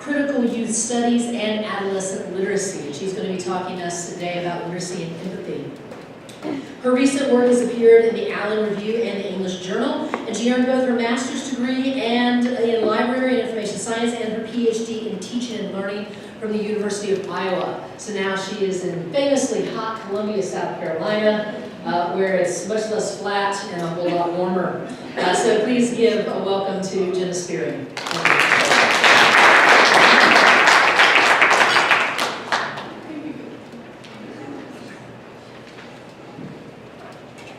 Critical Youth Studies and Adolescent Literacy. And she's going to be talking to us today about literacy and empathy. Her recent work has appeared in the Allen Review and the English Journal, and she earned both her master's degree and in library and information science and her PhD in teaching and learning from the University of Iowa. So now she is in famously hot Columbia, South Carolina, where it's much less flat and a whole lot warmer. So please give a welcome to Jenna Spiering.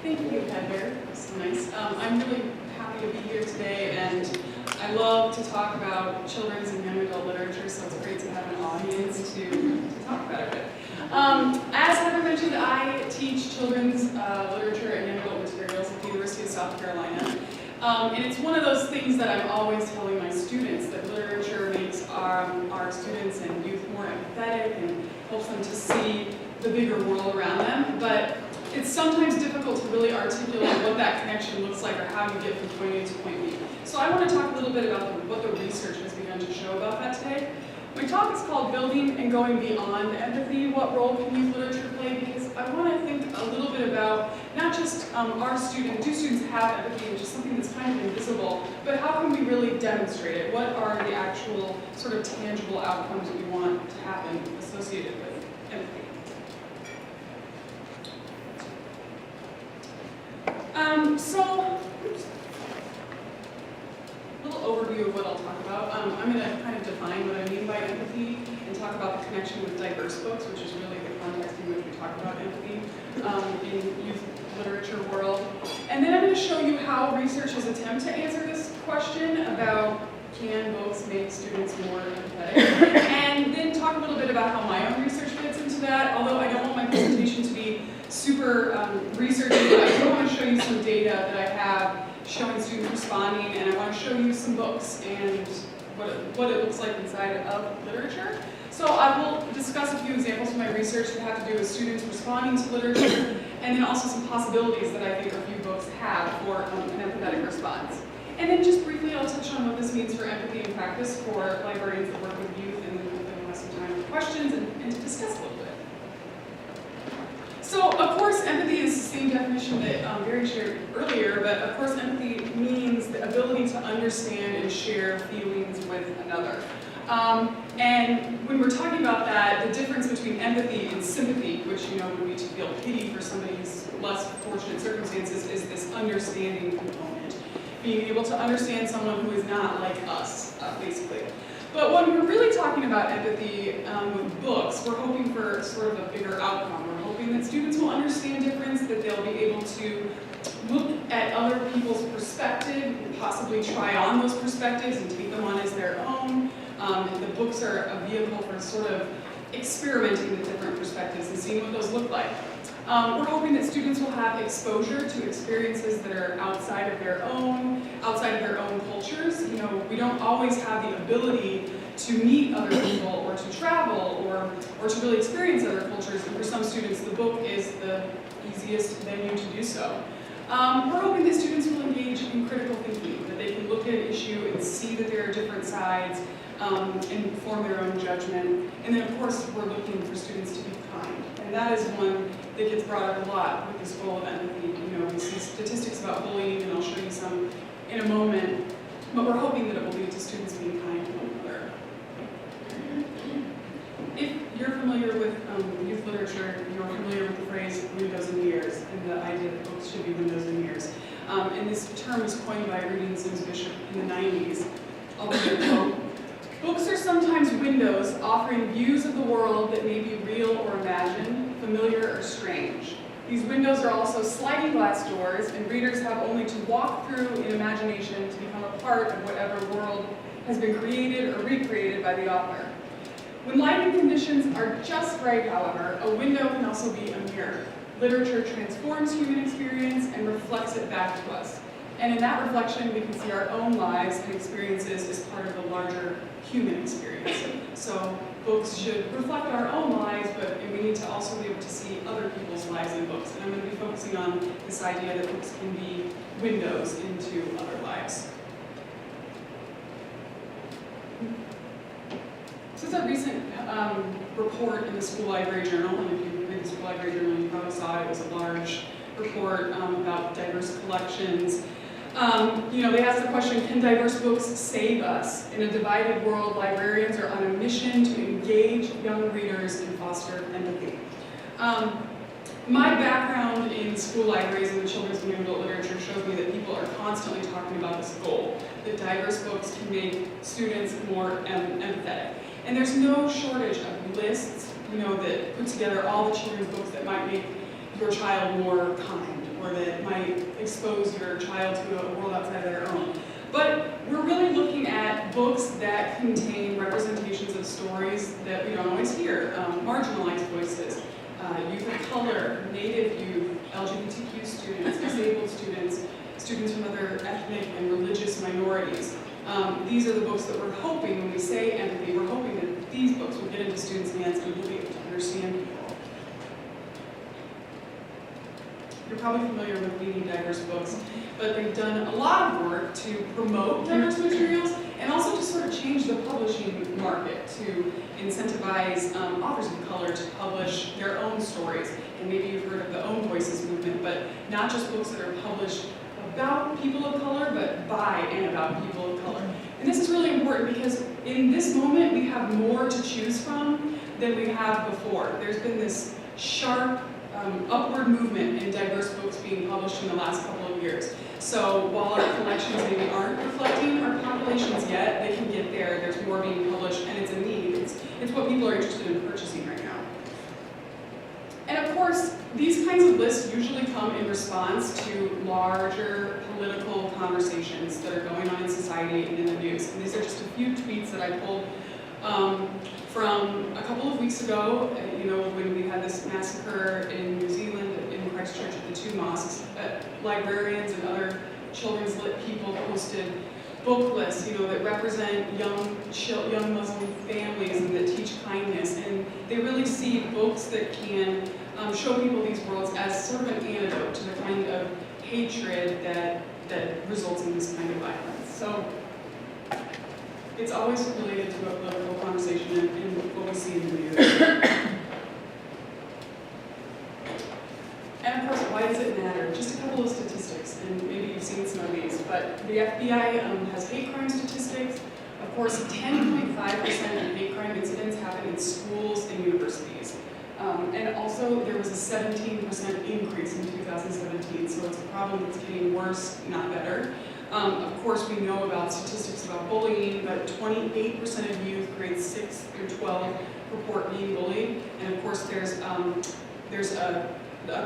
Thank you, Heather. That's so nice. I'm really happy to be here today, and I love to talk about children's and young adult literature, so it's great to have an audience to talk about it. As Heather mentioned, I teach children's literature and young adult materials at the University of South Carolina. And it's one of those things that I'm always telling my students, that literature makes our students and youth more empathetic and helps them to see the bigger world around them. But it's sometimes difficult to really articulate what that connection looks like or how you get from point A to point B. So I want to talk a little bit about what the research has begun to show about that today. My talk is called Building and Going Beyond Empathy. What role can youth literature play? Because I want to think a little bit about not just our students, do students have empathy, which is something that's kind of invisible, but how can we really demonstrate it? What are the actual sort of tangible outcomes that we want to happen associated with empathy? A little overview of what I'll talk about. I'm going to kind of define what I mean by empathy and talk about the connection with diverse books, which is really the context in which we talk about empathy in youth literature world. And then I'm going to show you how researchers attempt to answer this question about can books make students more empathetic, and then talk a little bit about how my own research fits into that, although I don't want my presentation to be super researchy, but I do want to show you some data that I have showing students responding, and I want to show you some books and what it looks like inside of literature. So I will discuss a few examples from my research that have to do with students responding to literature, and then also some possibilities that I think a few books have for an empathetic response. And then just briefly I'll touch on what this means for empathy in practice for librarians that work with youth, and then we'll have some time for questions and to discuss a little bit. So, of course, empathy is the same definition that Barry shared earlier, but of course empathy means the ability to understand and share feelings with another. And when we're talking about that, the difference between empathy and sympathy, which would be to feel pity for somebody who's less fortunate circumstances, is this understanding component. Being able to understand someone who is not like us, basically. But when we're really talking about empathy with books, we're hoping for sort of a bigger outcome. We're hoping that students will understand difference, that they'll be able to look at other people's perspective and possibly try on those perspectives and take them on as their own. The books are a vehicle for sort of experimenting with different perspectives and seeing what those look like. We're hoping that students will have exposure to experiences that are outside of their own cultures. We don't always have the ability to meet other people or to travel or to really experience other cultures, and for some students the book is the easiest venue to do so. We're hoping that students will engage in critical thinking, that they can look at an issue and see that there are different sides and form their own judgment. And then of course we're looking for students to be kind, and that is one that gets brought up a lot with this role of empathy. We see statistics about bullying, and I'll show you some in a moment, but we're hoping that it will lead to students being kind to one another. If you're familiar with youth literature, you're familiar with the phrase windows and mirrors, and the idea that books should be windows and mirrors. And this term was coined by Reading Sims Bishop in the 90s. I'll read a quote. Books are sometimes windows offering views of the world that may be real or imagined, familiar or strange. These windows are also sliding glass doors, and readers have only to walk through in imagination to become a part of whatever world has been created or recreated by the author. When lighting conditions are just right, however, a window can also be a mirror. Literature transforms human experience and reflects it back to us. And in that reflection, we can see our own lives and experiences as part of the larger human experience. So books should reflect our own lives, but we need to also be able to see other people's lives in books. And I'm going to be focusing on this idea that books can be windows into other lives. was a recent report in the School Library Journal, and if you read the School Library Journal, you probably saw it. It was a large report about diverse collections. They asked the question, can diverse books save us? In a divided world, librarians are on a mission to engage young readers and foster empathy. My background in school libraries and the children's and young adult literature shows me that people are constantly talking about this goal, that diverse books can make students more empathetic. And there's no shortage of lists, that put together all the children's books that might make your child more kind, or that might expose your child to a world outside of their own. But we're really looking at books that contain representations of stories that we don't always hear, marginalized voices, youth of color, Native youth, LGBTQ students, disabled students, students from other ethnic and religious minorities. These are the books that we're hoping, when we say empathy, we're hoping that these books will get into students' hands and will be able to understand people. You're probably familiar with reading diverse books, but they've done a lot of work to promote diverse materials and also to sort of change the publishing market to incentivize authors of color to publish their own stories. And maybe you've heard of the Own Voices movement, but not just books that are published about people of color, but by and about people of color. And this is really important because in this moment we have more to choose from than we have before. There's been this sharp upward movement in diverse books being published in the last couple of years. So while our collections maybe aren't reflecting our populations yet, they can get there. There's more being published, and it's a need. It's what people are interested in purchasing right now. And of course, these kinds of lists usually come in response to larger political conversations that are going on in society and in the news. And these are just a few tweets that I pulled from a couple of weeks ago, when we had this massacre in New Zealand in Christchurch at the two mosques. Librarians and other children's lit people posted book lists, that represent young Muslim families and that teach kindness. And they really see books that can show people these worlds as sort of an antidote to the kind of hatred that results in this kind of violence. So it's always related to a political conversation and what we see in the news. And of course, why does it matter? Just a couple of statistics, and maybe you've seen some of these, but the FBI has hate crime statistics. Of course, 10.5% of hate crime incidents happen in schools and universities. And also, there was a 17% increase in 2017, so it's a problem that's getting worse, not better. Of course, we know about statistics about bullying, but 28% of youth grades 6 through 12 report being bullied. And of course, there's a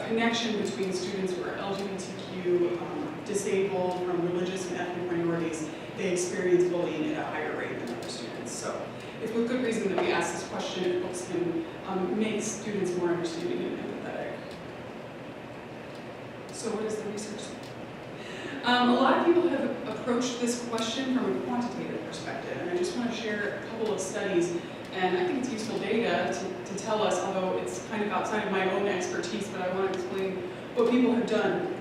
connection between students who are LGBTQ, disabled, from religious and ethnic minorities. They experience bullying at a higher rate than other students. So it's with good reason that we ask this question if books can make students more understanding and empathetic. So what does the research say? A lot of people have approached this question from a quantitative perspective, and I just want to share a couple of studies, and I think it's useful data to tell us, although it's kind of outside of my own expertise, but I want to explain what people have done.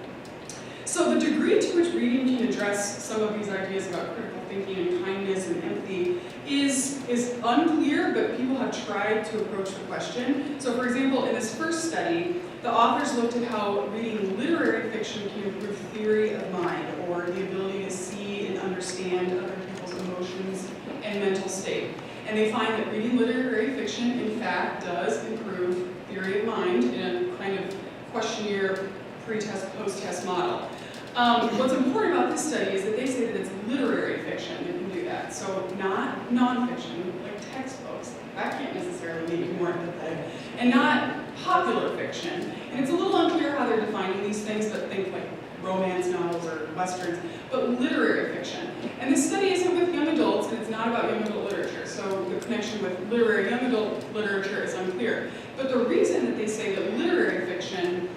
So the degree to which reading can address some of these ideas about critical thinking and kindness and empathy is unclear, but people have tried to approach the question. So for example, in this first study, the authors looked at how reading literary fiction can improve theory of mind, or the ability to see and understand other people's emotions and mental state. And they find that reading literary fiction, in fact, does improve theory of mind in a kind of questionnaire, pre-test, post-test model. What's important about this study is that they say that it's literary fiction that can do that. So not nonfiction, like textbooks. That can't necessarily make you more empathetic. And not popular fiction. And it's a little unclear how they're defining these things, but think like romance novels or westerns, but literary fiction. And this study isn't with young adults, and it's not about young adult literature, so the connection with literary young adult literature is unclear. But the reason that they say that literary fiction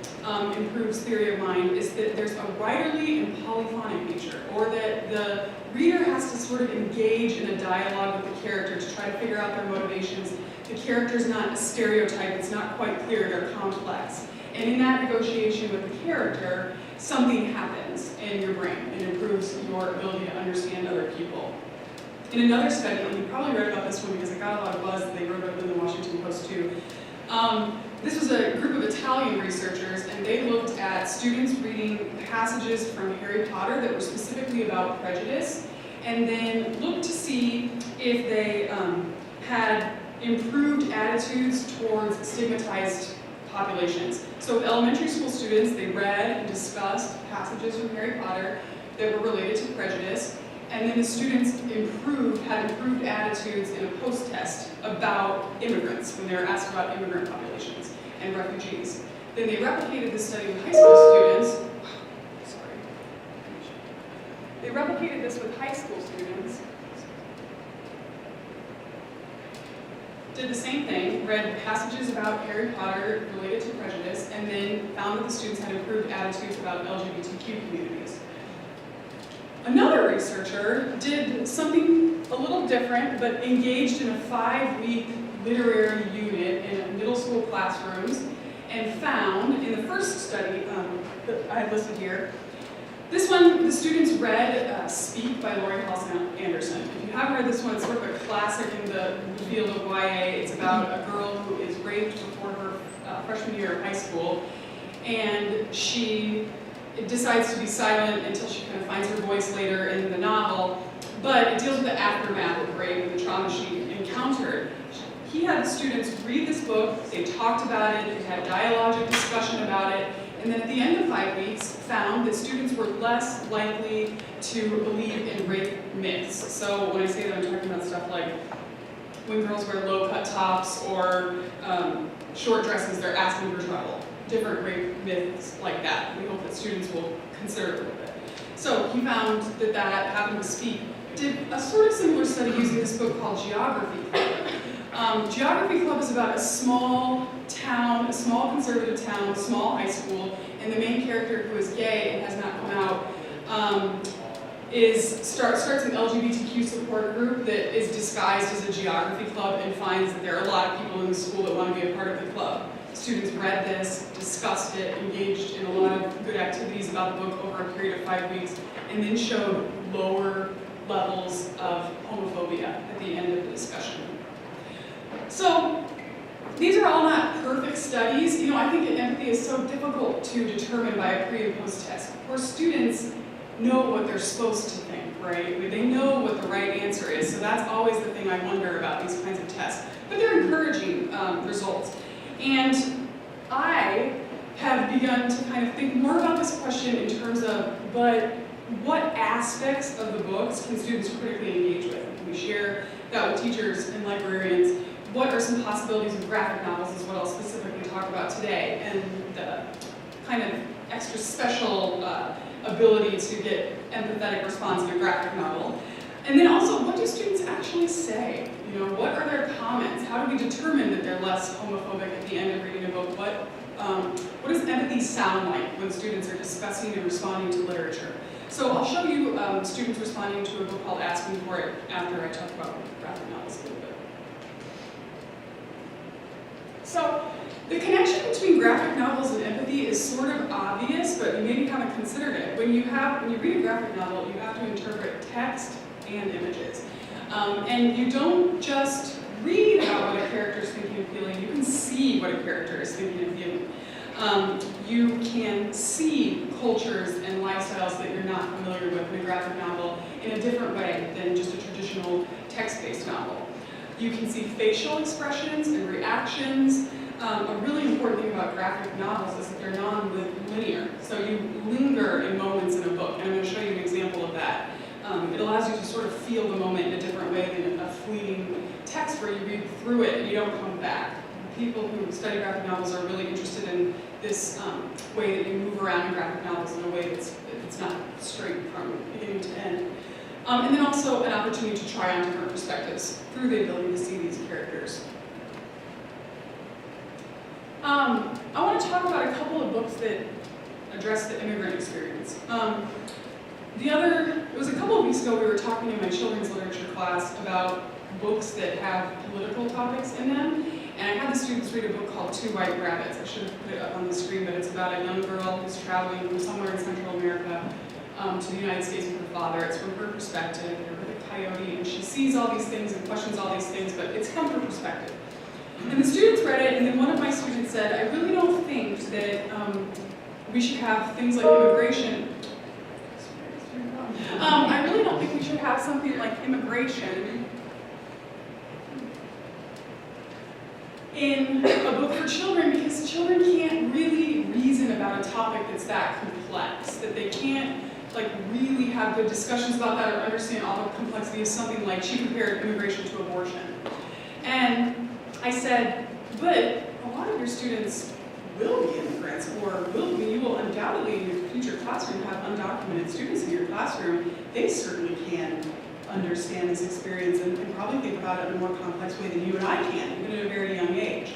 improves theory of mind is that there's a writerly and polyphonic nature, or that the reader has to sort of engage in a dialogue with the character to try to figure out their motivations. The character's not a stereotype, it's not quite clear, they're complex. And in that negotiation with the character, something happens in your brain and improves your ability to understand other people. In another study, and you probably read about this one because it got a lot of buzz This was a group of Italian researchers, and they looked at students reading passages from Harry Potter that were specifically about prejudice, and then looked to see if they had improved attitudes towards stigmatized populations. So elementary school students, they read and discussed passages from Harry Potter that were related to prejudice, and then the students had improved attitudes in a post-test about immigrants when they were asked about immigrant populations and refugees. Then they replicated this study with high school students. They replicated this with high school students. Did the same thing, read passages about Harry Potter related to prejudice, and then found that the students had improved attitudes about LGBTQ communities. Another researcher did something a little different, but engaged in a 5-week literary unit in middle school classrooms, and found in the first study that I listed here, this one, the students read Speak by Laurie Halse Anderson. If you haven't read this one, it's sort of a classic in the field of YA. It's about a girl who is raped before her freshman year of high school, and she decides to be silent until she kind of finds her voice later in the novel, but it deals with the aftermath of rape and the trauma she encountered. He had the students read this book, they talked about it, they had dialogic discussion about it, and then at the end of 5 weeks found that students were less likely to believe in rape myths. So when I say that, I'm talking about stuff like when girls wear low-cut tops or short dresses, they're asking for trouble. Different rape myths like that. We hope that students will consider it a little bit. So he found that that happened with Speak. Did a sort of similar study using this book called Geography Club. Geography Club is about a small town, a small conservative town, a small high school, and the main character, who is gay and has not come out, starts an LGBTQ support group that is disguised as a geography club and finds that there are a lot of people in the school that want to be a part of the club. Students read this, discussed it, engaged in a lot of good activities about the book over a period of 5 weeks, and then showed lower levels of homophobia at the end of the discussion. So these are all not perfect studies. You know, I think empathy is so difficult to determine by a pre and post test. Of course, students know what they're supposed to think, right? They know what the right answer is, so that's always the thing I wonder about these kinds of tests. But they're encouraging results. And I have begun to kind of think more about this question in terms of, but what aspects of the books can students critically engage with? Can we share that with teachers and librarians? What are some possibilities of graphic novels is what I'll specifically talk about today, and the kind of extra special ability to get empathetic response in a graphic novel. And then also, what do students actually say? You know, what are their comments? How do we determine that they're less homophobic at the end of reading a book? What does empathy sound like when students are discussing and responding to literature? So I'll show you students responding to a book called Asking for It after I talk about graphic novels a little bit. So the connection between graphic novels and empathy is sort of obvious, but you maybe haven't considered it. When you read a graphic novel, you have to interpret text and images. And you don't just read about what a character is thinking and feeling, you can see what a character is thinking and feeling. You can see cultures and lifestyles that you're not familiar with in a graphic novel in a different way than just a traditional text-based novel. You can see facial expressions and reactions. A really important thing about graphic novels is that they're non-linear. So you linger in moments in a book, and I'm going to show you an example of that. It allows you to sort of feel the moment in a different way than a fleeting text where you read through it and you don't come back. People who study graphic novels are really interested in this way that you move around in graphic novels in a way that's not straight from beginning to end. And then also an opportunity to try on different perspectives through the ability to see these characters. I want to talk about a couple of books that address the immigrant experience. It was a couple of weeks ago we were talking in my children's literature class about books that have political topics in them, and I had the students read a book called Two White Rabbits. I should have put it up on the screen, but it's about a young girl who's traveling from somewhere in Central America to the United States with her father. It's from her perspective. They're with a coyote, and she sees all these things and questions all these things, but it's from her perspective. And the students read it, and then one of my students said, I really don't think that we should have things like immigration. I really don't think we should have something like immigration in a book for children, because children can't really reason about a topic that's that complex, that they can't like really have good discussions about that or understand all the complexity of something like she compared immigration to abortion. And I said, but a lot of your students will be immigrants, or you will undoubtedly in your future classroom have undocumented students in your classroom. They certainly can understand this experience and probably think about it in a more complex way than you and I can, even at a very young age.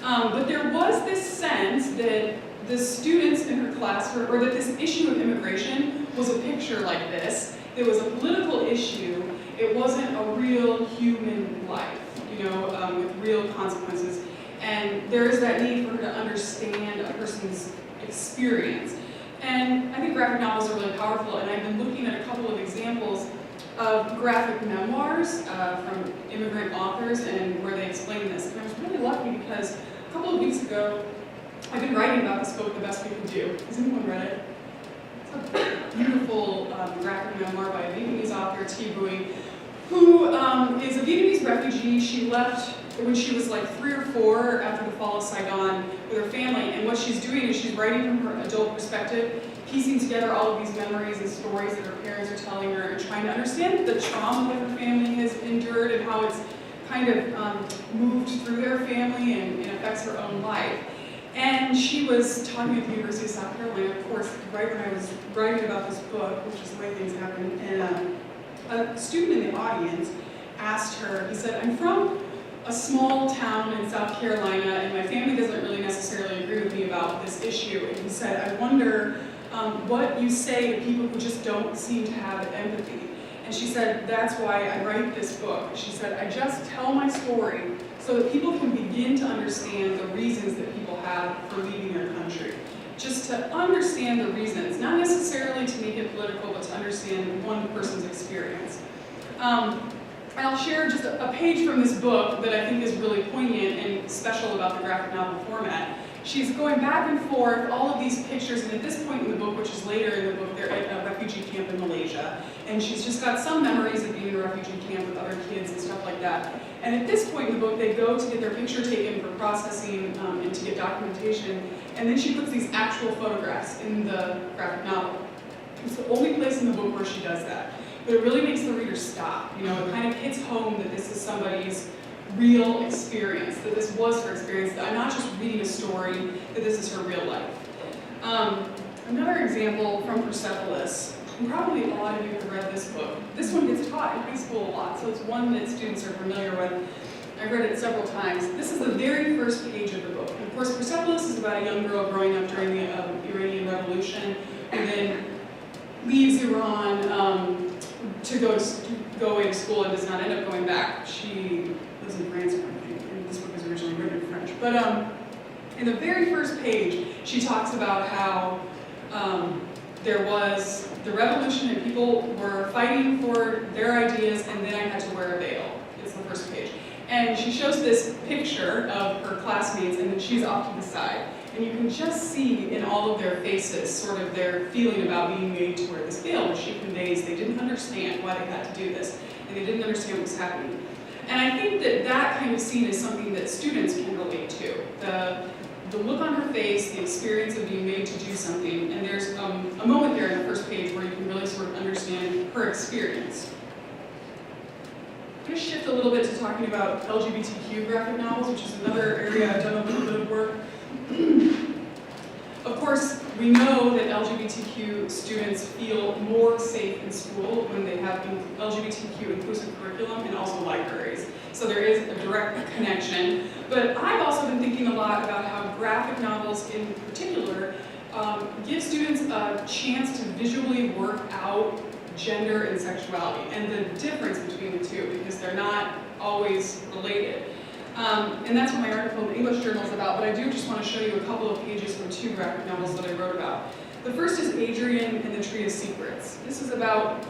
But there was this sense that the students in her class, or that this issue of immigration was a picture like this. It was a political issue. It wasn't a real human life, with real consequences. And there is that need for her to understand a person's experience. And I think graphic novels are really powerful, and I've been looking at a couple of examples of graphic memoirs from immigrant authors and where they explain this. And I was really lucky because a couple of weeks ago, I've been writing about this book, The Best We Could Do. Has anyone read it? It's a beautiful graphic memoir by a Vietnamese author, Thi Bui, who is a Vietnamese refugee. She left when she was like 3 or 4 after the fall of Saigon with her family, and what she's doing is she's writing from her adult perspective, piecing together all of these memories and stories that her parents are telling her, and trying to understand the trauma that her family has endured and how it's kind of moved through their family and affects her own life. And she was talking at the University of South Carolina, of course, right when I was writing about this book, which is the way things happen, and a student in the audience asked her, he said, I'm from a small town in South Carolina, and my family doesn't really necessarily agree with me about this issue. And he said, I wonder what you say to people who just don't seem to have empathy. And she said, that's why I write this book. She said, I just tell my story so that people can begin to understand the reasons that people have for leaving their country. Just to understand the reasons, not necessarily to make it political, but to understand one person's experience. And I'll share just a page from this book that I think is really poignant and special about the graphic novel format. She's going back and forth, all of these pictures, and at this point in the book, which is later in the book, they're at a refugee camp in Malaysia. And she's just got some memories of being in a refugee camp with other kids and stuff like that. And at this point in the book, they go to get their picture taken for processing and to get documentation. And then she puts these actual photographs in the graphic novel. It's the only place in the book where she does that. But it really makes the reader stop. It kind of hits home that this is somebody's real experience, that this was her experience, that I'm not just reading a story, that this is her real life. Another example from Persepolis, and probably a lot of you have read this book. This one gets taught in high school a lot, so it's one that students are familiar with. I've read it several times. This is the very first page of the book. And of course, Persepolis is about a young girl growing up during the Iranian Revolution, who then leaves Iran to go away to school and does not end up going back. She lives in France, I think, and this book was originally written in French. But in the very first page, she talks about how there was the revolution and people were fighting for their ideas, and then I had to wear a veil. It's the first page. And she shows this picture of her classmates, and then she's off to the side. And you can just see in all of their faces sort of their feeling about being made to wear this veil, which she conveys they didn't understand why they had to do this, and they didn't understand what was happening. And I think that that kind of scene is something that students can relate to. The look on her face, the experience of being made to do something, and there's a moment there in the first page where you can really sort of understand her experience. I'm going to shift a little bit to talking about LGBTQ graphic novels, which is another area I've done a little bit of work. Of course, we know that LGBTQ students feel more safe in school when they have LGBTQ inclusive curriculum and also libraries. So there is a direct connection. But I've also been thinking a lot about how graphic novels in particular give students a chance to visually work out gender and sexuality and the difference between the two, because they're not always related. And that's what my article in the English Journal is about, but I do just want to show you a couple of pages from 2 graphic novels that I wrote about. The first is Adrian and the Tree of Secrets. This is about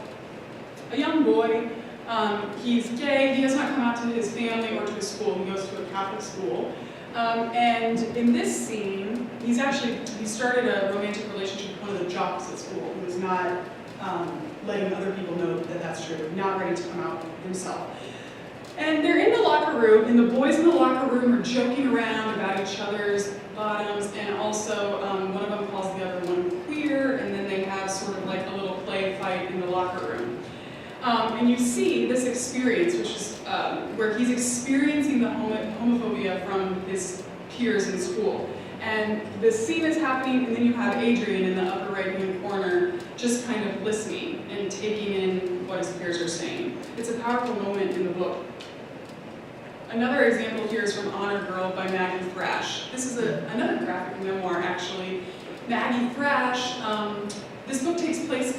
a young boy. He's gay. He does not come out to his family or to his school. He goes to a Catholic school. And in this scene, he started a romantic relationship with one of the jocks at school who was not letting other people know that that's true, not ready to come out himself. And they're in the locker room, and the boys in the locker room are joking around about each other's bottoms, and also one of them calls the other one queer, and then they have sort of like a little play fight in the locker room. And you see this experience, which is where he's experiencing the homophobia from his peers in school. And the scene is happening, and then you have Adrian in the upper right-hand corner just kind of listening and taking in what his peers are saying. It's a powerful moment in the book. Another example here is from Honor Girl by Maggie Thrash. This is another graphic memoir, actually. Maggie Thrash, this book takes place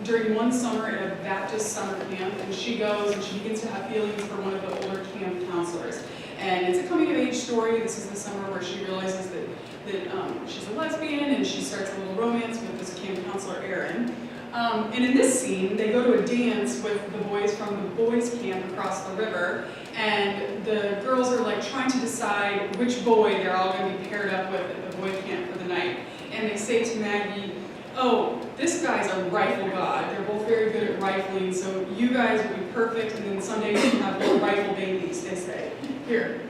during one summer at a Baptist summer camp, and she goes and she begins to have feelings for one of the older camp counselors. And it's a coming-of-age story. This is the summer where she realizes that she's a lesbian, and she starts a little romance with this camp counselor, Aaron. And in this scene, they go to a dance with the boys from the boys' camp across the river, and the girls are like trying to decide which boy they're all going to be paired up with at the boy camp for the night. And they say to Maggie, "Oh, this guy's a rifle god. They're both very good at rifling, so you guys will be perfect, and then someday you can have little rifle babies," they say. Here.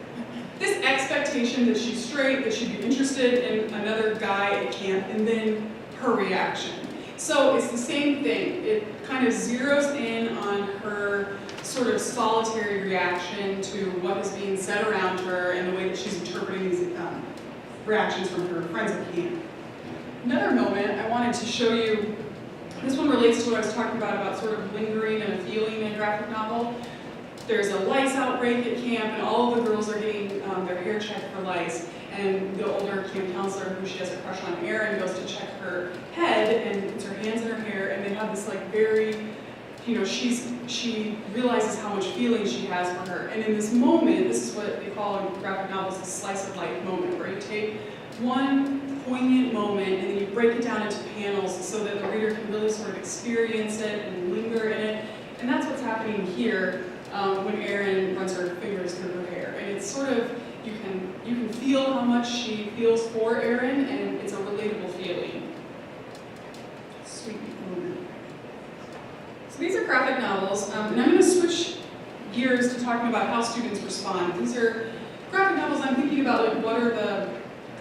This expectation that she's straight, that she'd be interested in another guy at camp, and then her reaction. So it's the same thing. It kind of zeroes in on her sort of solitary reaction to what is being said around her and the way that she's interpreting these reactions from her friends at camp. Another moment I wanted to show you, this one relates to what I was talking about sort of lingering and a feeling in a graphic novel. There's a lice outbreak at camp, and all of the girls are getting their hair checked for lice. And the older camp counselor, who she has a crush on, Erin, goes to check her head and puts her hands in her hair, and they have this like very, she realizes how much feeling she has for her. And in this moment, this is what they call in graphic novels a slice of life moment, where you take one poignant moment and then you break it down into panels so that the reader can really sort of experience it and linger in it. And that's what's happening here when Erin runs her fingers through her hair. And it's sort of, you can feel how much she feels for Erin, and it's a relatable feeling. Sweet moment. So these are graphic novels, and I'm going to switch gears to talking about how students respond. These are graphic novels I'm thinking about, like, what are the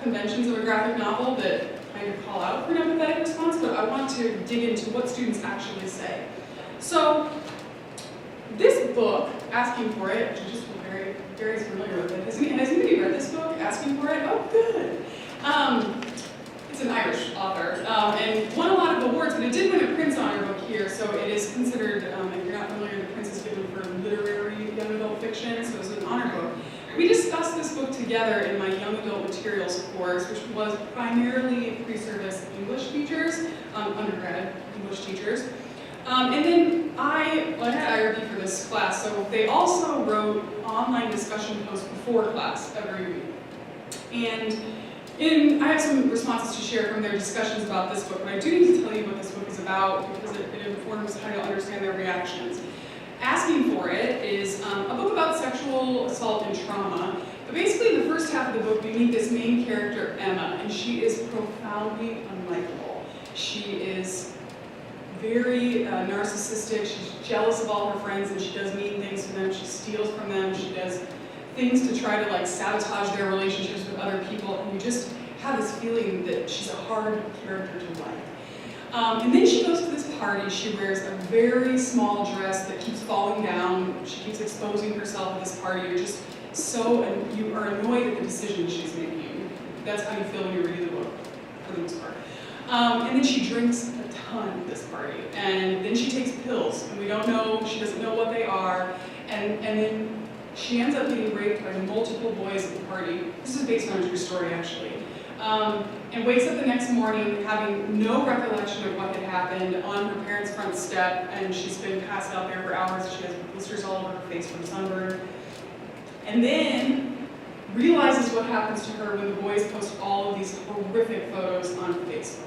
conventions of a graphic novel that kind of call out for an empathetic response, but I want to dig into what students actually say. So this book, Asking for It, which I just feel very familiar with it. Has anybody read this book, Asking for It? Oh, good. It's an Irish author, and won a lot of awards, but it did win a Prince Honor book here, so it is considered, if you're not familiar, the Prince is given for literary young adult fiction, so it's an honor book. We discussed this book together in my young adult materials course, which was primarily pre-service English teachers, undergrad English teachers. And then I had IRB for this class, so they also wrote online discussion posts before class every week. And I have some responses to share from their discussions about this book, but I do need to tell you what this book is about because it informs how to understand their reactions. Asking for It is a book about sexual assault and trauma, but basically in the first half of the book we meet this main character, Emma, and she is profoundly unlikable. She is very narcissistic, she's jealous of all her friends, and she does mean things to them, she steals from them, she does things to try to like sabotage their relationships with other people, and you just have this feeling that she's a hard character to like. And then she goes to this party, she wears a very small dress that keeps falling down, she keeps exposing herself at this party, you're just so, and you are annoyed at the decisions she's making. That's how you feel when you read the book, for the most part. And then she drinks a ton at this party, and then she takes pills, and we don't know, she doesn't know what they are, and then she ends up getting raped by multiple boys at the party. This is based on a true story, actually. And wakes up the next morning having no recollection of what had happened on her parents' front step, and she's been passed out there for hours. She has blisters all over her face from sunburn. And then realizes what happens to her when the boys post all of these horrific photos on Facebook.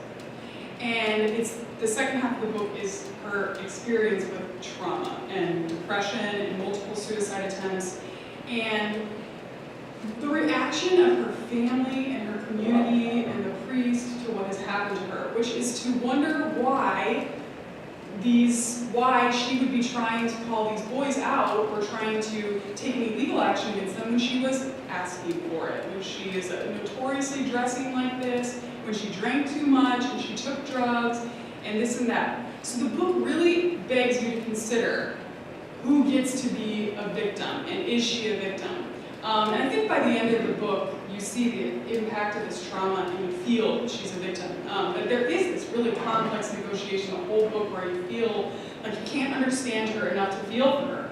And it's the second half of the book is her experience with trauma and depression and multiple suicide attempts. And the reaction of her family and her community and the priest to what has happened to her, which is to wonder why she would be trying to call these boys out or trying to take any legal action against them when she was asking for it, when she is notoriously dressing like this, when she drank too much and she took drugs and this and that. So the book really begs you to consider who gets to be a victim and is she a victim? And I think by the end of the book, you see the impact of this trauma and you feel she's a victim. But there is this really complex negotiation, the whole book, where you feel like you can't understand her enough to feel for her.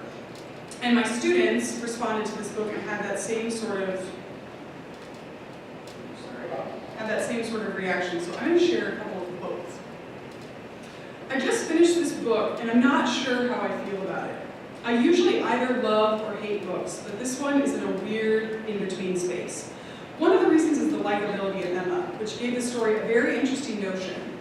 And my students responded to this book and had that same sort of, reaction. So I'm going to share a couple of quotes. I just finished this book and I'm not sure how I feel about it. I usually either love or hate books, but this one is in a weird in-between space. One of the reasons is the likability of Emma, which gave the story a very interesting notion.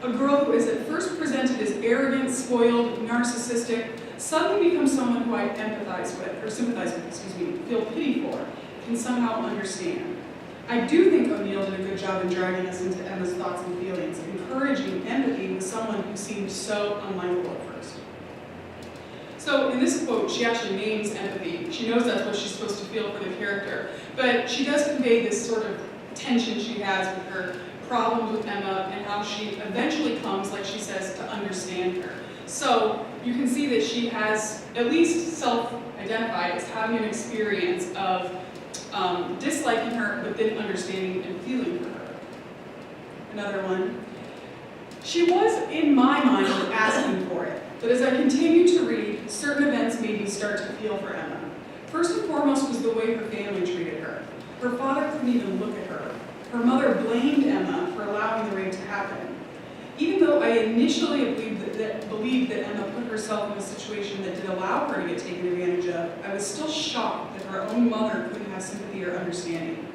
A girl who is at first presented as arrogant, spoiled, narcissistic, suddenly becomes someone who I sympathize with, feel pity for, can somehow understand. I do think O'Neill did a good job in dragging us into Emma's thoughts and feelings, encouraging empathy with someone who seemed so unlikable at first. So in this quote, she actually names empathy. She knows that's what she's supposed to feel for the character, but she does convey this sort of tension she has with her problems with Emma and how she eventually comes, like she says, to understand her. So you can see that she has at least self-identified as having an experience of disliking her, but then understanding and feeling for her. Another one. She was, in my mind, asking for it, but as I continued to read, certain events made me start to feel for Emma. First and foremost was the way her family treated her. Her father couldn't even look at her. Her mother blamed Emma for allowing the rape to happen. Even though I initially believed that Emma put herself in a situation that did allow her to get taken advantage of, I was still shocked that her own mother couldn't have sympathy or understanding.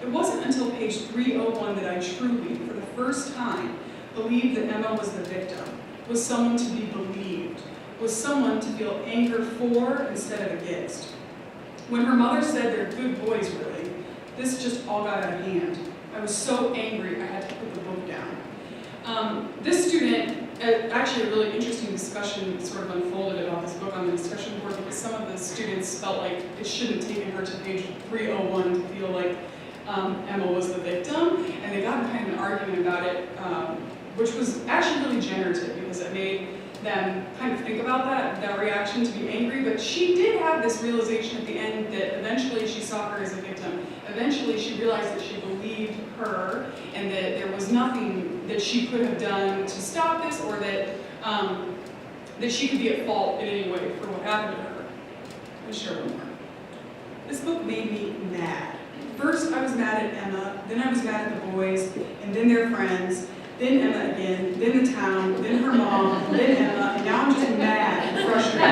It wasn't until page 301 that I truly, for the first time, believed that Emma was the victim, was someone to be believed, was someone to feel anger for instead of against. When her mother said they're good boys, really, this just all got out of hand. I was so angry I had to put the book down. This student, actually a really interesting discussion sort of unfolded about this book on the discussion board because some of the students felt like it shouldn't have taken her to page 301 to feel like Emma was the victim, and they got in kind of an argument about it, which was actually really generative because it made them kind of think about that reaction to be angry, but she did have this realization at the end that eventually she saw her as a victim. Eventually she realized that she believed her and that there was nothing that she could have done to stop this or that that she could be at fault in any way for what happened to her. I'll share one more. This book made me mad. First I was mad at Emma, then I was mad at the boys, and then their friends, then Emma again, then the town, then her mom, then Emma, and now I'm just mad and frustrated.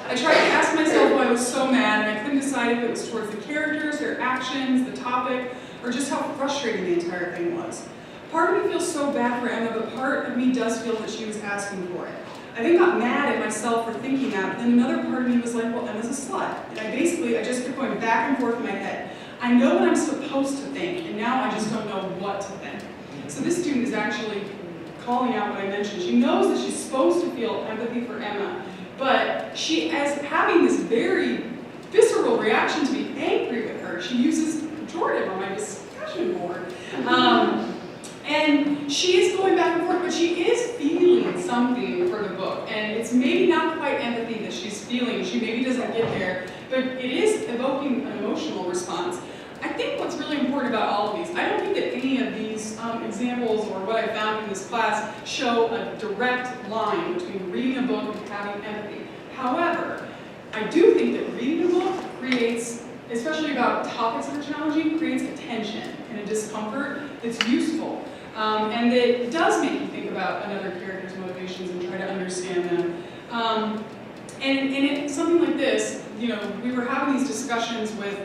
I tried to ask myself why I was so mad, and I couldn't decide if it was towards the characters, their actions, the topic, or just how frustrating the entire thing was. Part of me feels so bad for Emma, but part of me does feel that she was asking for it. I then got mad at myself for thinking that, but then another part of me was like, well, Emma's a slut. And I just kept going back and forth in my head. I know what I'm supposed to think, and now I just don't know what to think. So this student is actually calling out what I mentioned. She knows that she's supposed to feel empathy for Emma, but she is having this very visceral reaction to be angry with her. She uses pejorative on my discussion board. And she is going back and forth, but she is feeling something for the book. And it's maybe not quite empathy that she's feeling. She maybe doesn't get there, but it is evoking an emotional response. I think what's really important about all of these, I don't think that any of these examples or what I found in this class show a direct line between reading a book and having empathy. However, I do think that reading a book creates, especially about topics that are challenging, creates a tension and a discomfort that's useful. And that does make you think about another character's motivations and try to understand them. And something like this, you know, we were having these discussions with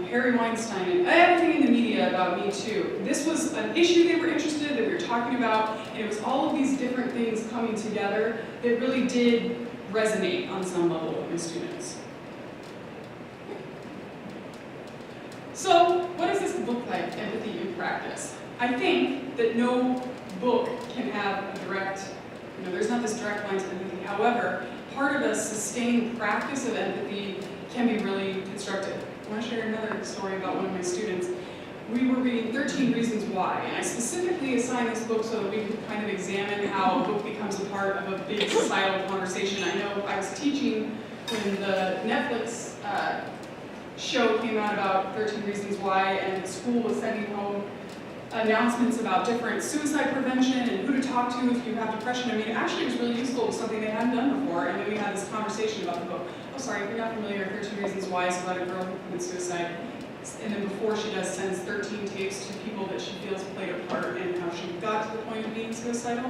Harry Weinstein and everything in the media about Me Too. This was an issue they were interested in, that we were talking about, and it was all of these different things coming together that really did resonate on some level with my students. book like Empathy in Practice? I think that no book can have a direct, there's not this direct line to empathy. However, part of a sustained practice of empathy can be really constructive. I want to share another story about one of my students. We were reading 13 Reasons Why, and I specifically assigned this book so that we could kind of examine how a book becomes a part of a big societal conversation. I know I was teaching when the Netflix show came out about 13 Reasons Why, and the school was sending home announcements about different suicide prevention and who to talk to if you have depression. I mean, actually it was really useful. It was something they hadn't done before, and then we had this conversation about the book. Oh, sorry, if you're not familiar, 13 Reasons Why is about a girl who commits suicide. And then before she does, sends 13 tapes to people that she feels played a part in how she got to the point of being suicidal.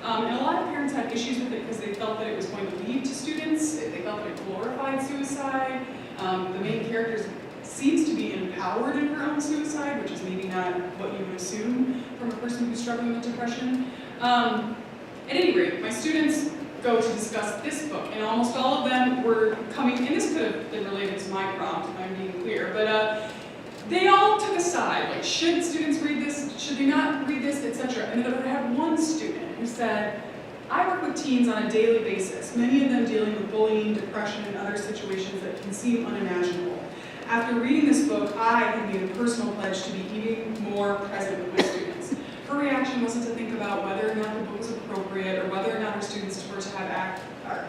And a lot of parents had issues with it because they felt that it was going to lead to students. They felt that it glorified suicide. The main character seems to be empowered in her own suicide, which is maybe not what you would assume from a person who's struggling with depression. At any rate, my students go to discuss this book, and almost all of them were coming, and this could have been related to my prompt, if I'm being clear, but they all took a side, like should students read this, should they not read this, etc. And then I had one student who said, I work with teens on a daily basis, many of them dealing with bullying, depression, and other situations that can seem unimaginable. After reading this book, I had made a personal pledge to be even more present with my students. Her reaction wasn't to think about whether or not the book was appropriate or whether or not her students were to have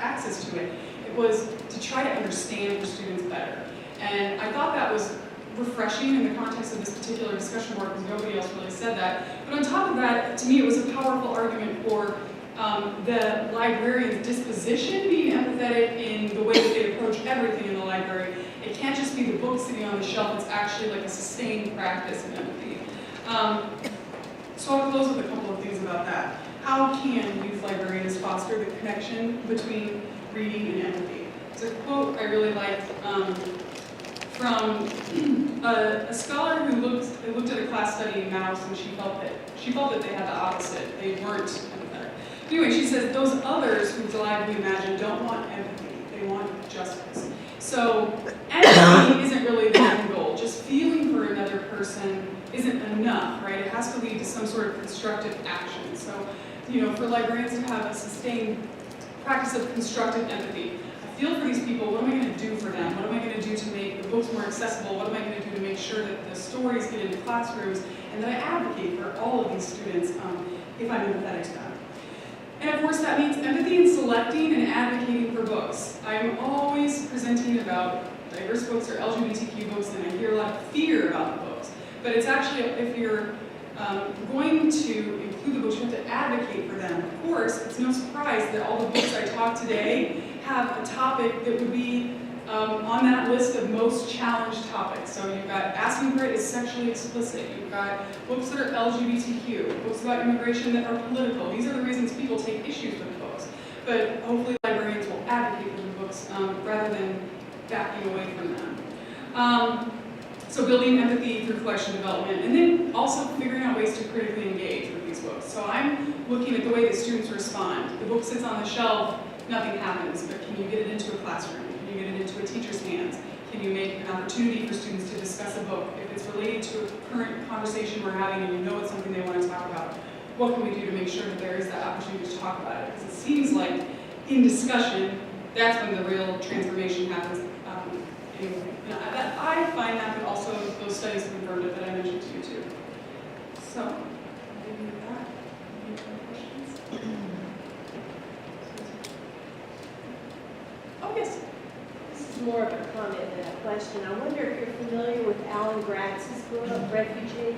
access to it. It was to try to understand her students better. And I thought that was refreshing in the context of this particular discussion board because nobody else really said that. But on top of that, to me, it was a powerful argument for the librarian's disposition being empathetic in the way that they approach everything in the library. It can't just be the book sitting on the shelf, it's actually like a sustained practice of empathy. So I'll close with a couple of things about that. How can youth librarians foster the connection between reading and empathy? It's a quote I really liked from a scholar who looked at a class studying mouse, and she felt that they had the opposite. They weren't empathetic. Anyway, she says those others whose lives we imagine don't want empathy. They want justice. So empathy isn't really the end goal. Just feeling for another person isn't enough, right? It has to lead to some sort of constructive action. So, for librarians to have a sustained practice of constructive empathy. I feel for these people. What am I going to do for them? What am I going to do to make the books more accessible? What am I going to do to make sure that the stories get into classrooms and that I advocate for all of these students if I'm empathetic to them? And of course that means empathy in selecting and advocating for books. I'm always presenting about diverse books or LGBTQ books, and I hear a lot of fear about the books. But it's actually, if you're going to include the books, you have to advocate for them. Of course, it's no surprise that all the books I taught today have a topic that would be on that list of most challenged topics. So you've got Asking for It is sexually explicit. You've got books that are LGBTQ, books about immigration that are political. These are the reasons people take issues with books. But hopefully librarians will advocate for the books rather than backing away from them. So building empathy through collection development, and then also figuring out ways to critically engage with these books. So I'm looking at the way that students respond. The book sits on the shelf, nothing happens, but can you get it into a classroom? Can you get it into a teacher's hands? Can you make an opportunity for students to discuss a book? If it's related to a current conversation we're having and you know it's something they want to talk about, what can we do to make sure that there is that opportunity to talk about it? Because it seems like in discussion, that's when the real transformation happens. Anyway, I find that, but also those studies confirmed it that I mentioned to you too. So, maybe with that, any other questions? Oh, yes. This is more of a comment than a question. I wonder if you're familiar with Alan Gratz's book, Refugee.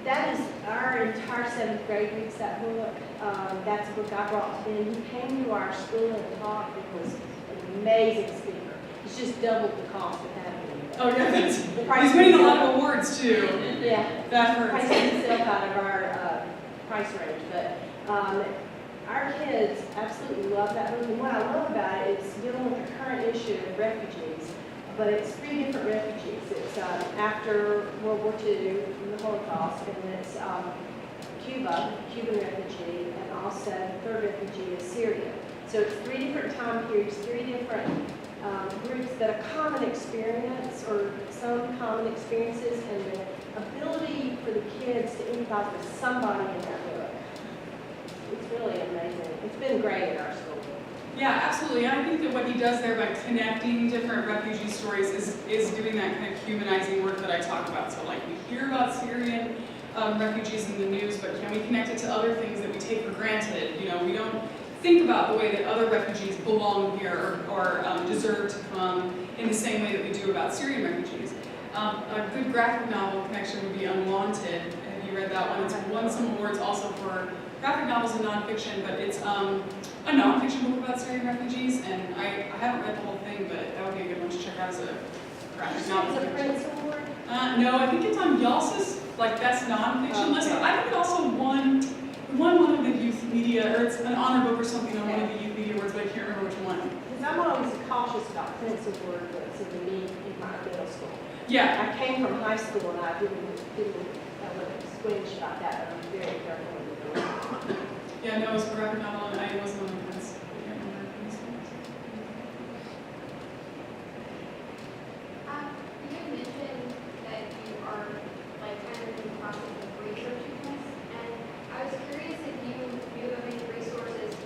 That is, our entire 7th grade reads that book. That's a book I brought to him. He came to our school and talked. It was an amazing speaker. It's just doubled the cost of having him. Oh yeah, he's winning a lot of awards too. Yeah. That hurts. Pricing himself out of our price range. But our kids absolutely love that book. And what I love about it is dealing with the current issue of refugees. But it's 3 different refugees. It's after World War II, the Holocaust, and it's Cuba, Cuban refugee, and also the 3rd refugee is Syria. So it's 3 different time periods, 3 different groups that a common experience or some common experiences, and the ability for the kids to empathize with somebody in that book. It's really amazing. It's been great in our school. Yeah, absolutely. And I think that what he does there by connecting different refugee stories is doing that kind of humanizing work that I talk about. So like we hear about Syrian refugees in the news, but can we connect it to other things that we take for granted? You know, we don't think about the way that other refugees belong here or deserve to come in the same way that we do about Syrian refugees. A good graphic novel connection would be Unwanted. Have you read that one? It's won some awards also for graphic novels and nonfiction, but it's a nonfiction book about Syrian refugees, and I haven't read the whole thing, but that would be a good one to check out as a graphic novel. It's a Prince Award? No, I think it's on Yelsa's best nonfiction list, but I think it also won one of the youth media, or it's an honor book or something on one of the youth media awards, but I can't remember which one. Because I'm always cautious about Prince Award books in my middle school. Yeah. I came from high school and I didn't squinch about that, but I'm very careful with it. Yeah, no, it was a graphic novel, and I wasn't on the fence. I can't remember. You had mentioned that you are like kind of in the process of researching this, and I was curious if you knew of any resources,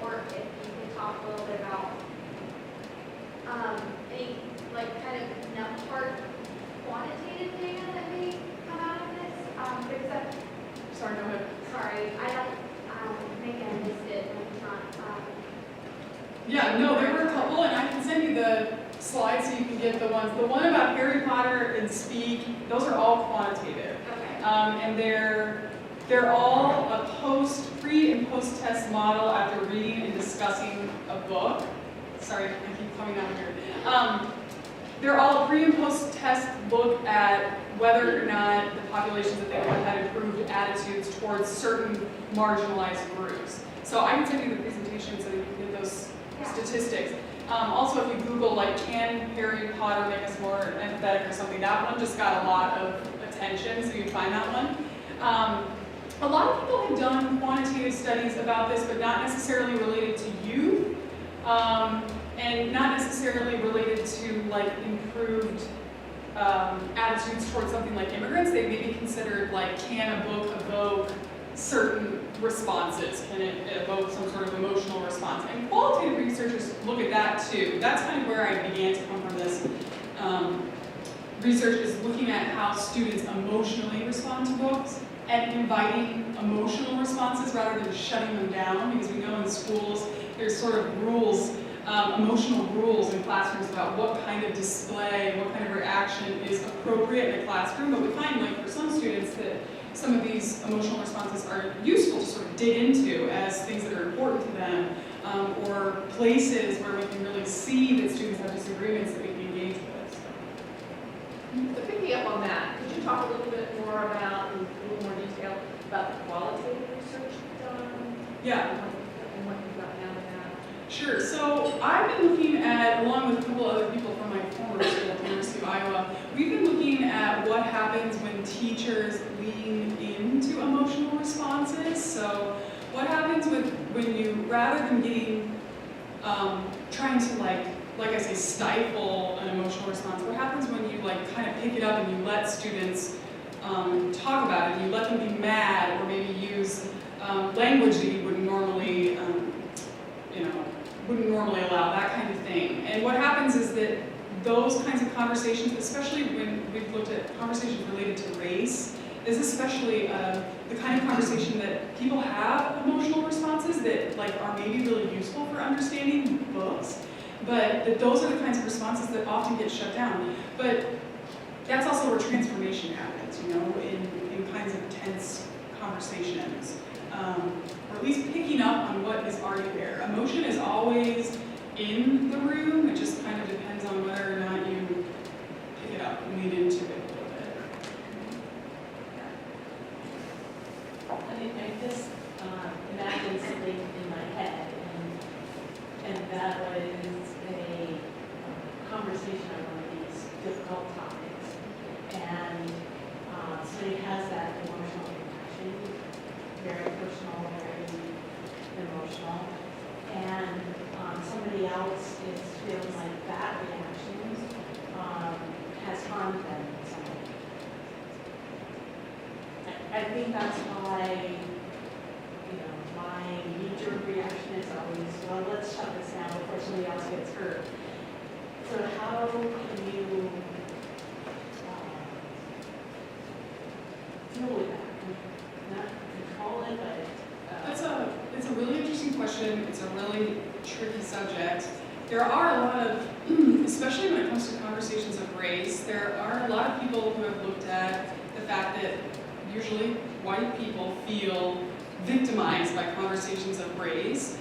or if you could talk a little bit about any like kind of hard quantitative data that may come out of this. Because Sorry, go ahead. sorry, I don't maybe I missed it. And it's not. Yeah, no, there were a couple, and I can send you the slides so you can get the ones. The one about Harry Potter and Speak, those are all quantitative. Okay. And they're all a pre and post test model after reading and discussing a book. Sorry, I keep coming out here. They're all a pre and post test look at whether or not the populations that they want had improved attitudes towards certain marginalized groups. So I can send you the presentation so that you can get those statistics. Also, if you Google, like, can Harry Potter make us more empathetic or something, that one just got a lot of attention, so you find that one. A lot of people have done quantitative studies about this, but not necessarily related to youth, and not necessarily related to, like, improved attitudes towards something like immigrants. They may be considered, like, can a book evoke certain responses? Can it evoke some sort of emotional response? And qualitative researchers look at that too. That's kind of where I began to come from this. Research is looking at how students emotionally respond to books and inviting emotional responses rather than shutting them down, because we know in schools there's sort of rules, emotional rules in classrooms about what kind of display, what kind of reaction is appropriate in a classroom. But we find, like, for some students that some of these emotional responses are useful to sort of dig into as things that are important to them, or places where we can really see that students have disagreements that we can engage with. So picking up on that, could you talk a little bit more about, in a little more detail, about the qualitative research done? Yeah. And what you've got down to that? Sure. So I've been looking at, along with a couple other people from my former school, the University of Iowa, we've been looking at what happens when teachers lean into emotional responses. So what happens when you, rather than getting, trying to like I say, stifle an emotional response, what happens when you like kind of pick it up and you let students talk about it, and you let them be mad or maybe use language that you wouldn't normally, wouldn't normally allow, that kind of thing. And what happens is that those kinds of conversations, especially when we've looked at conversations related to race, is especially the kind of conversation that people have emotional responses that like are maybe really useful for understanding books, but that those are the kinds of responses that often get shut down. But that's also where transformation happens, in kinds of tense conversations. Or at least picking up on what is already there. Emotion is always in the room, it just kind of depends on whether or not you pick it up and lean into it a little bit. I just imagine something in my head, and that was a conversation on one of these difficult topics. And somebody has that emotional reaction, very personal, very emotional, and somebody else is feeling like that reaction I think that's why, my knee-jerk reaction is always, well, let's shut this down before somebody else gets hurt. So how can you deal with that? Not control it, but It's a really interesting question. It's a really tricky subject. There are a lot of, especially when it comes to conversations of race, there are a lot of people who have looked at the fact that usually white people feel victimized by conversations of race,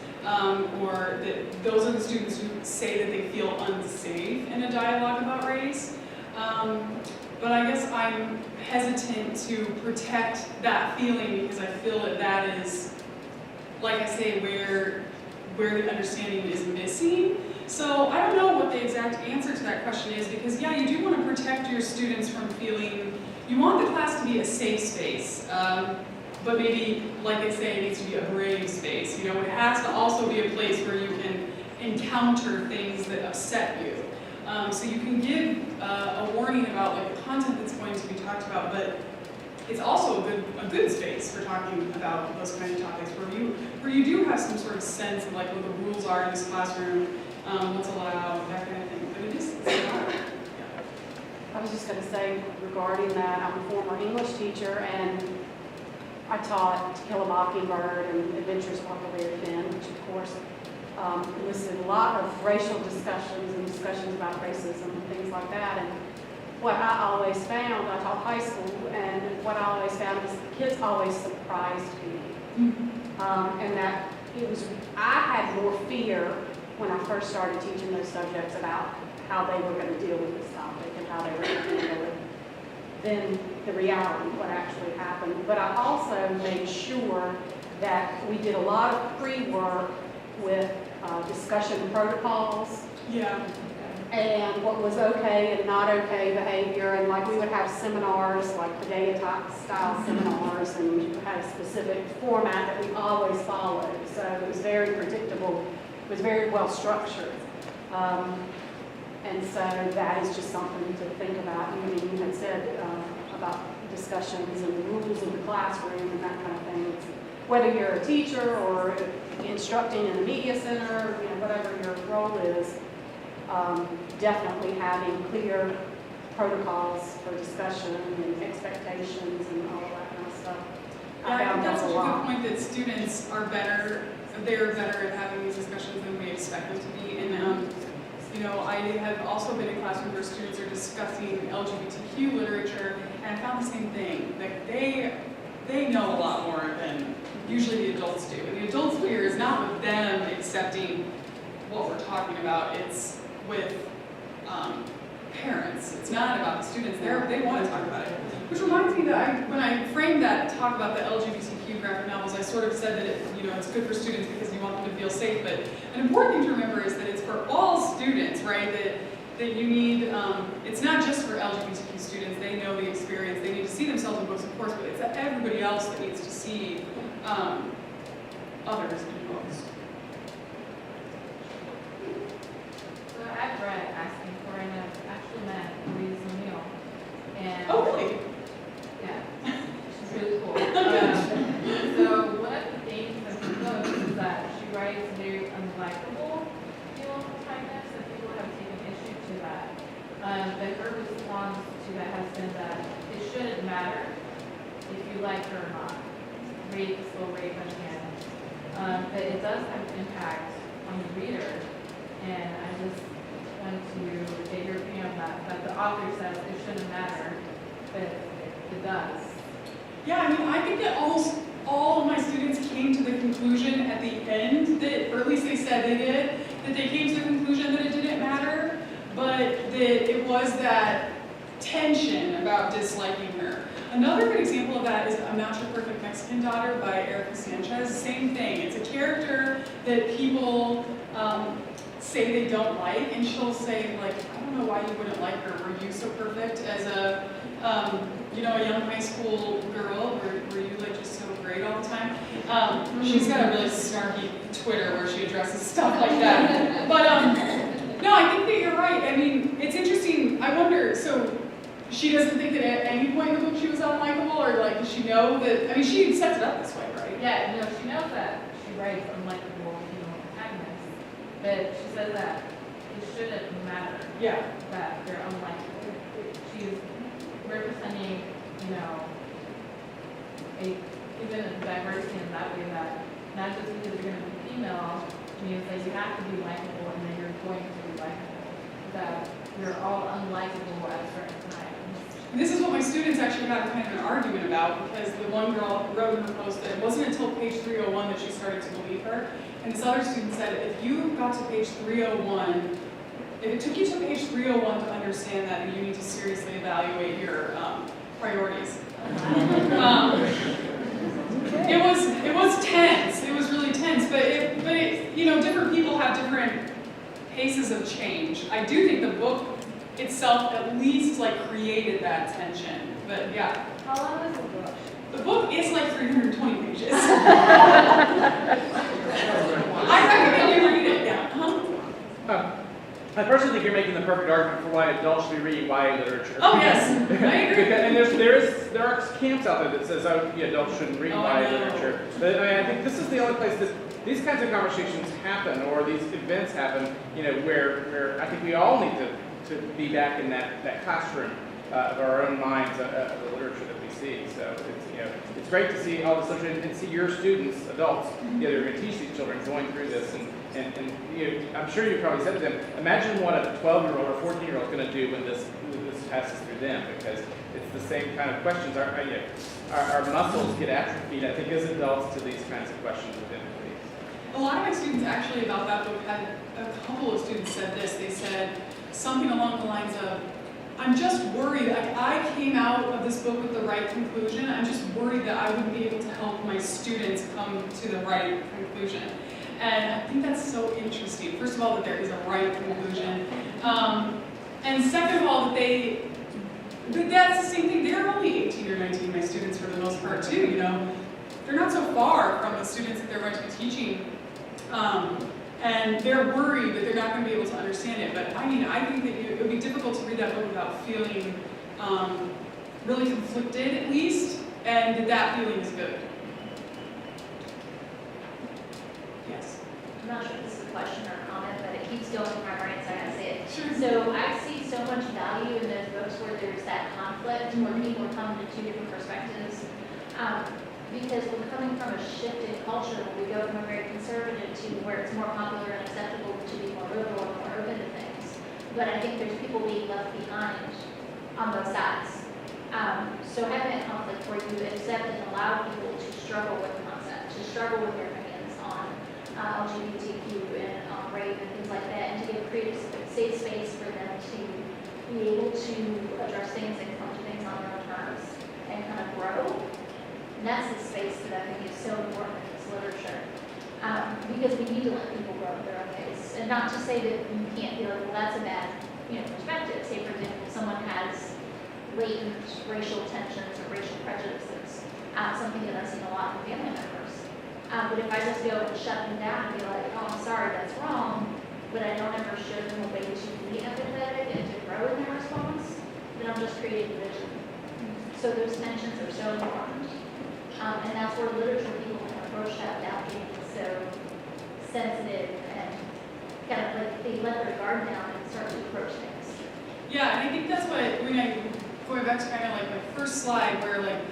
or that those are the students who say that they feel unsafe in a dialogue about race. But I guess I'm hesitant to protect that feeling because I feel that that is, like I say, where the understanding is missing. So I don't know what the exact answer to that question is, because yeah, you do want to protect your students from feeling, you want the class to be a safe space, but maybe, like I say, it needs to be a brave space. It has to also be a place where you can encounter things that upset you. So you can give a warning about like the content that's going to be talked about, but it's also a good space for talking about those kind of topics where you do have some sort of sense of like what the rules are in this classroom, what's allowed, that kind of thing. But it's not. Yeah. I was just going to say regarding that, I'm a former English teacher, and I taught To Kill a Mockingbird and Adventures of Huckleberry Finn, which of course elicited a lot of racial discussions and discussions about racism and things like that. And what I always found, I taught high school, and what I always found is the kids always surprised me. And that I had more fear when I first started teaching those subjects about how they were going to deal with this topic and how they were going to handle it than the reality, what actually happened. But I also made sure that we did a lot of pre-work with discussion protocols. Yeah. And what was okay and not okay behavior, and like we would have seminars, like style seminars, and we had a specific format that we always followed. So it was very predictable, it was very well structured. And so that is just something to think about. You had said about discussions and the rules of the classroom and that kind of thing. It's, whether you're a teacher or instructing in a media center, whatever your role is, definitely having clear protocols for discussion and expectations and all of that kind of stuff. Yeah, I think that's such a good point that students are better, they're better at having these discussions than we expect them to be. And, I have also been in classrooms where students are discussing LGBTQ literature, and I found the same thing. Like they know a lot more than usually the adults do. And the adults' fear is not with them accepting what we're talking about, it's with parents. It's not about the students. They want to talk about it. Which reminds me that when I framed that talk about the LGBTQ graphic novels, I sort of said that it's good for students because you want them to feel safe. But an important thing to remember is that it's for all students, right? That you need, it's not just for LGBTQ students. They know the experience. They need to see themselves in books, of course, but it's everybody else that needs to see others in books. So I've read Asking for, and I've actually met Louise O'Neill. And Oh, really? yeah, she's really cool. So one of the things that we noticed is that she writes very unlikable phenotypes, and people have taken issue to that. But her response to that has been that it shouldn't matter if you like her or not. Rape is still rape again. But it does have an impact on the reader, and I just wanted to get your opinion on that the author says it shouldn't matter, but it does. Yeah, I think that almost all of my students came to the conclusion at the end that, or at least they said they did, that they came to the conclusion that it didn't matter, but that it was that tension about disliking her. Another good example of that is I'm Not Your Perfect Mexican Daughter by Erica Sanchez. Same thing. It's a character that people say they don't like, and she'll say, like, I don't know why you wouldn't like her. Were you so perfect as a young high school girl? Were you like just so great all the time? She's got a really snarky Twitter where she addresses stuff like that. But no, I think that you're right. It's interesting. I wonder, so she doesn't think that at any point in the book she was unlikable, or like, does she know that, I mean, she sets it up this way, right? Yeah, no, she knows that she writes unlikable female protagonists, but she says that it shouldn't matter Yeah. that they're unlikable. She's representing, you know, even a diversity in that way that not just because you're going to be female means that you have to be likable and then you're going to be likable. That you're all unlikable at certain times. This is what my students actually had kind of an argument about, because the one girl wrote in her post that it wasn't until page 301 that she started to believe her. And this other student said, if you got to page 301, if it took you to page 301 to understand that, then you need to seriously evaluate your priorities. It was tense. It was really tense. But you know, different people have different paces of change. I do think the book itself at least like created that tension. But yeah. How long is the book? The book is like 320 pages. I recommend you read it. Yeah. I personally think you're making the perfect argument for why adults should be reading YA literature. Oh yes, I agree. And there are camps out there that says, oh, yeah, adults shouldn't read YA literature. But I mean, I think this is the only place that these kinds of conversations happen, or these events happen, you know, where I think we all need to be back in that classroom of our own minds of the literature that we see. So it's, you know, it's great to see all this literature and see your students, adults, you know, they're going to teach these children going through this. And you know, I'm sure you probably said to them, imagine what a 12-year-old or 14-year-old is going to do when this passes through them, because it's the same kind of questions. Our muscles get atrophied, I think, as adults to these kinds of questions with empathy. A lot of my students actually about that book had, a couple of students said this. They said something along the lines of, I'm just worried, like I came out of this book with the right conclusion. I'm just worried that I wouldn't be able to help my students come to the right conclusion. And I think that's so interesting. First of all, that there is a right conclusion. And second of all, that's the same thing. They're only 18 or 19, my students, for the most part, too, you know. They're not so far from the students that they're going to be teaching. And they're worried that they're not going to be able to understand it. But I mean, I think that it would be difficult to read that book without feeling really conflicted, at least, and that feeling is good. Yes? I'm not sure if this is a question or a comment, but it keeps going in my brain, so I gotta say it. Sure. So I see so much value in those books where there's that conflict, where people come to two different perspectives. Because we're coming from a shift in culture, where we go from a very conservative to where it's more popular and acceptable to be more liberal and more open to things. But I think there's people being left behind on both sides. So having a conflict where you accept and allow people to struggle with the concept, to struggle with their opinions on LGBTQ and on rape and things like that, and to create a safe space for them to be able to address things and come to things on their own terms and kind of grow. And that's the space that I think is so important in this literature. Because we need to let people grow at their own pace. And not to say that you can't be like, well, that's a bad, you know, perspective. Say, for example, someone has latent racial tensions or racial prejudices, something that I've seen a lot in family members. But if I just go and shut them down and be like, oh, I'm sorry, that's wrong, but I don't ever show them a way to be empathetic and to grow in their response, then I'm just creating division. So those tensions are so important. And that's where literature people can approach that without being so sensitive and kind of like they let their guard down and start to approach things. Yeah, and I think that's what, going back to kind of like my first slide, where like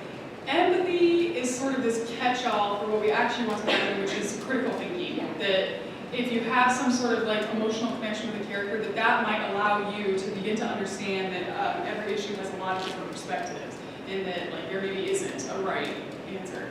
empathy is sort of this catch-all for what we actually want to happen, which is critical thinking. Yeah. That if you have some sort of like emotional connection with a character, that might allow you to begin to understand that every issue has a lot of different perspectives, and that like there maybe isn't a right answer.